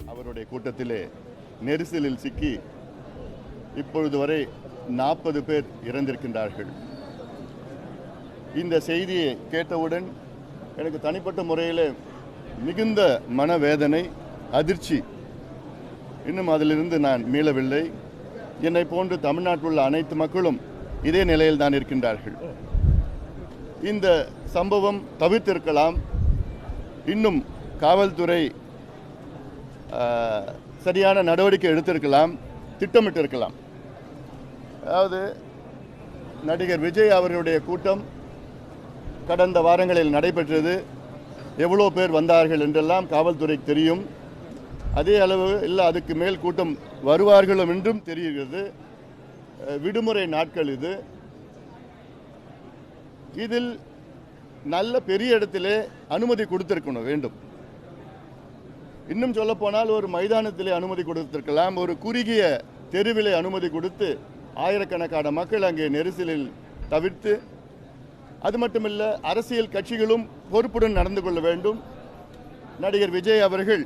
அவருடைய கூட்டத்திலே நெரிசலில் சிக்கி இப்பொழுது வரை 40 பேர் இறந்திருக்கின்றார்கள். இந்த செய்தியை கேட்டவுடன் எனக்கு தனிப்பட்ட முறையில் மிகுந்த மனவேதனை, அதிர்ச்சி. இன்னும் அதிலிருந்து நான் மீளவில்லை. என்னை போன்று தமிழ்நாட்டில் உள்ள அனைத்து மக்களும் இதே நிலையில் தான் இருக்கின்றார்கள். இந்த சம்பவம் தவிர்த்திருக்கலாம். இன்னும் காவல்துறை சரியான நடவடிக்கை எடுத்திருக்கலாம், திட்டமிட்டிருக்கலாம். அதாவது நடிகர் விஜய் அவர்களுடைய கூட்டம் கடந்த வாரங்களில் நடைபெற்றது. எவ்வளோ பேர் வந்தார்கள் என்றெல்லாம் காவல்துறைக்கு தெரியும். அதே அளவு இல்லை, அதுக்கு மேல் கூட்டம் வருவார்களும் என்றும் தெரிகிறது. விடுமுறை நாட்கள் இது. இதில் நல்ல பெரிய இடத்திலே அனுமதி கொடுத்திருக்கணும் வேண்டும். இன்னும் சொல்ல போனால் ஒரு மைதானத்திலே அனுமதி கொடுத்திருக்கலாம். ஒரு குறுகிய தெருவிலே அனுமதி கொடுத்து ஆயிரக்கணக்கான மக்கள் அங்கே நெரிசலில் தவிர்த்து, அது மட்டுமல்ல அரசியல் கட்சிகளும் பொறுப்புடன் நடந்து கொள்ள வேண்டும். நடிகர் விஜய் அவர்கள்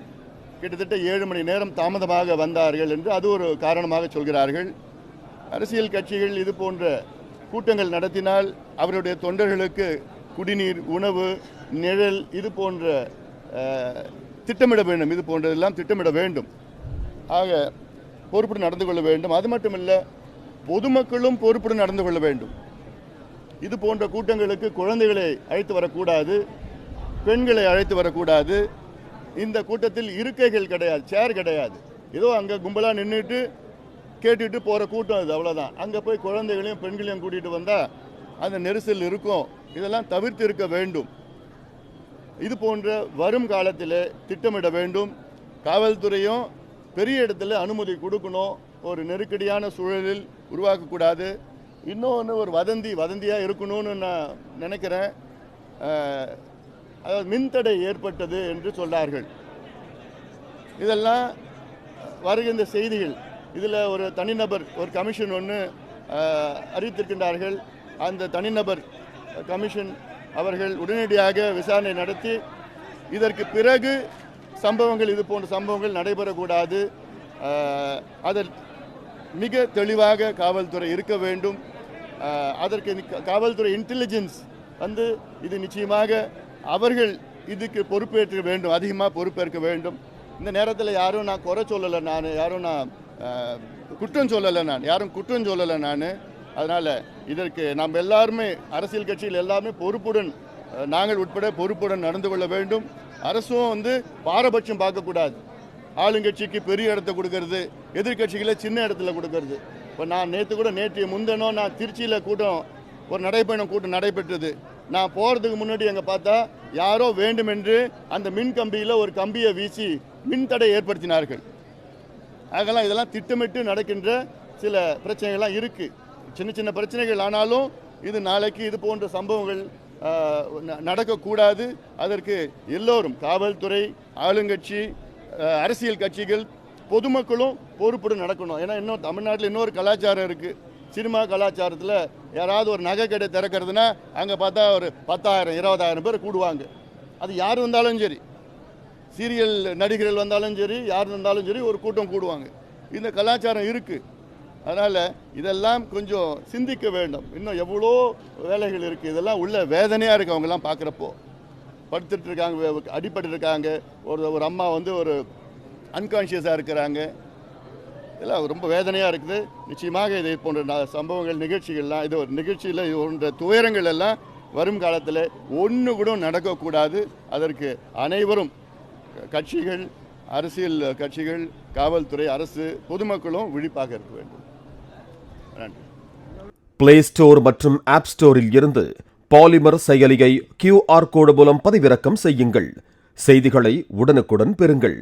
கிட்டத்தட்ட 7 மணி நேரம் தாமதமாக வந்தார்கள் என்று அது ஒரு காரணமாக சொல்கிறார்கள். அரசியல் கட்சிகள் இது போன்ற கூட்டங்கள் நடத்தினால் அவருடைய தொண்டர்களுக்கு குடிநீர், உணவு, நிழல் இது போன்ற திட்டமிட வேண்டும். இது போன்றதெல்லாம் திட்டமிட வேண்டும். ஆக பொறுப்புடன் நடந்து கொள்ள வேண்டும். அது மட்டுமல்ல, பொதுமக்களும் பொறுப்புடன் நடந்து கொள்ள வேண்டும். இது போன்ற கூட்டங்களுக்கு குழந்தைகளை அழைத்து வரக்கூடாது, பெண்களை அழைத்து வரக்கூடாது. இந்த கூட்டத்தில் இருக்கைகள் கிடையாது, சேர் கிடையாது. ஏதோ அங்கே கும்பலாக நின்றுட்டு கேட்டுட்டு போகிற கூட்டம் இது, அவ்வளோதான். அங்கே போய் குழந்தைகளையும் பெண்களையும் கூட்டிகிட்டு வந்தால் அந்த நெரிசல் இருக்கும். இதெல்லாம் தவிர்த்து இருக்க வேண்டும். இது போன்ற வரும் காலத்தில் திட்டமிட வேண்டும். காவல்துறையும் பெரிய இடத்துல அனுமதி கொடுக்கணும். ஒரு நெருக்கடியான சூழலில் உருவாக்கக்கூடாது. இன்னொன்று ஒரு வதந்தியாக இருக்கணும்னு நான் நினைக்கிறேன். அதாவது மின்தடை ஏற்பட்டது என்று சொன்னார்கள். இதெல்லாம் வருகின்ற செய்திகள். இதில் ஒரு தனிநபர், ஒரு கமிஷன் ஒன்று அறிவித்திருக்கின்றார்கள். அந்த தனிநபர் கமிஷன் அவர்கள் உடனடியாக விசாரணை நடத்தி இதற்கு பிறகு சம்பவங்கள், இது போன்ற சம்பவங்கள் நடைபெறக்கூடாது. அதில் மிக தெளிவாக காவல்துறை இருக்க வேண்டும். அதற்கு காவல்துறை இன்டெலிஜென்ஸ் இது நிச்சயமாக அவர்கள் இதுக்கு பொறுப்பேற்க வேண்டும், அதிகமாக பொறுப்பேற்க வேண்டும். இந்த நேரத்தில் யாரும் நான் குறை சொல்லலை, நான் குற்றம் சொல்லலை நான். அதனால் இதற்கு நாம் எல்லாருமே, அரசியல் கட்சியில் எல்லாருமே பொறுப்புடன், நாங்கள் உட்பட பொறுப்புடன் நடந்து கொள்ள வேண்டும். அரசும் பாரபட்சம் பார்க்கக்கூடாது. ஆளுங்கட்சிக்கு பெரிய இடத்த கொடுக்கறது, எதிர்கட்சிகளை சின்ன இடத்துல கொடுக்கறது. இப்போ நான் நேற்று முந்தினோம் நான் திருச்சியில் ஒரு நடைப்பயணம் கூட்டம் நடைபெற்றது. நான் போகிறதுக்கு முன்னாடி அங்கே பார்த்தா யாரோ வேண்டுமென்று அந்த மின் கம்பியில் ஒரு கம்பியை வீசி மின்தடை ஏற்படுத்தினார்கள். ஆகலாம் இதெல்லாம் திட்டமிட்டு நடக்கின்ற சில பிரச்சனைகள்லாம் இருக்குது. சின்ன பிரச்சனைகள். ஆனாலும் இது நாளைக்கு இது போன்ற சம்பவங்கள் நடக்கக்கூடாது. அதற்கு எல்லோரும், காவல்துறை, ஆளுங்கட்சி, அரசியல் கட்சிகள், பொதுமக்களும் பொறுப்புடன் நடக்கணும். ஏன்னா இன்னும் தமிழ்நாட்டில் இன்னொரு கலாச்சாரம் இருக்குது. சினிமா கலாச்சாரத்தில் யாராவது ஒரு நகை கடை திறக்கிறதுனா அங்கே பார்த்தா ஒரு 10,000 20,000 பேர் கூடுவாங்க. அது யார் வந்தாலும் சரி, சீரியல் நடிகர்கள் வந்தாலும் சரி, யார் வந்தாலும் சரி, ஒரு கூட்டம் கூடுவாங்க. இந்த கலாச்சாரம் இருக்குது. அதனால் இதெல்லாம் கொஞ்சம் சிந்திக்க வேண்டும். இன்னும் எவ்வளோ வேலைகள் இருக்குது. இதெல்லாம் உள்ள வேதனையாக இருக்குது. அவங்கெல்லாம் பார்க்குறப்போ படுத்துட்டு இருக்காங்க, அடிபட்டு இருக்காங்க. ஒரு அம்மா ஒரு அன்கான்ஷியஸாக இருக்கிறாங்க. இதெல்லாம் ரொம்ப வேதனையாக இருக்குது. நிச்சயமாக இதை போன்ற சம்பவங்கள், நிகழ்ச்சிகள்லாம், இது ஒரு நிகழ்ச்சியில் இது போன்ற துயரங்கள் எல்லாம் வரும் காலத்தில் ஒன்று கூட நடக்கக்கூடாது. அதற்கு அனைவரும், கட்சிகள், அரசியல் கட்சிகள், காவல்துறை, அரசு, பொதுமக்களும் விழிப்பாக இருக்க வேண்டும். நன்றி. பிளே ஸ்டோர் மற்றும் ஆப் ஸ்டோரில் இருந்து பாலிமர் செயலியை QR கோடு மூலம் பதிவிறக்கம் செய்யுங்கள். செய்திகளை உடனுக்குடன் பெறுங்கள்.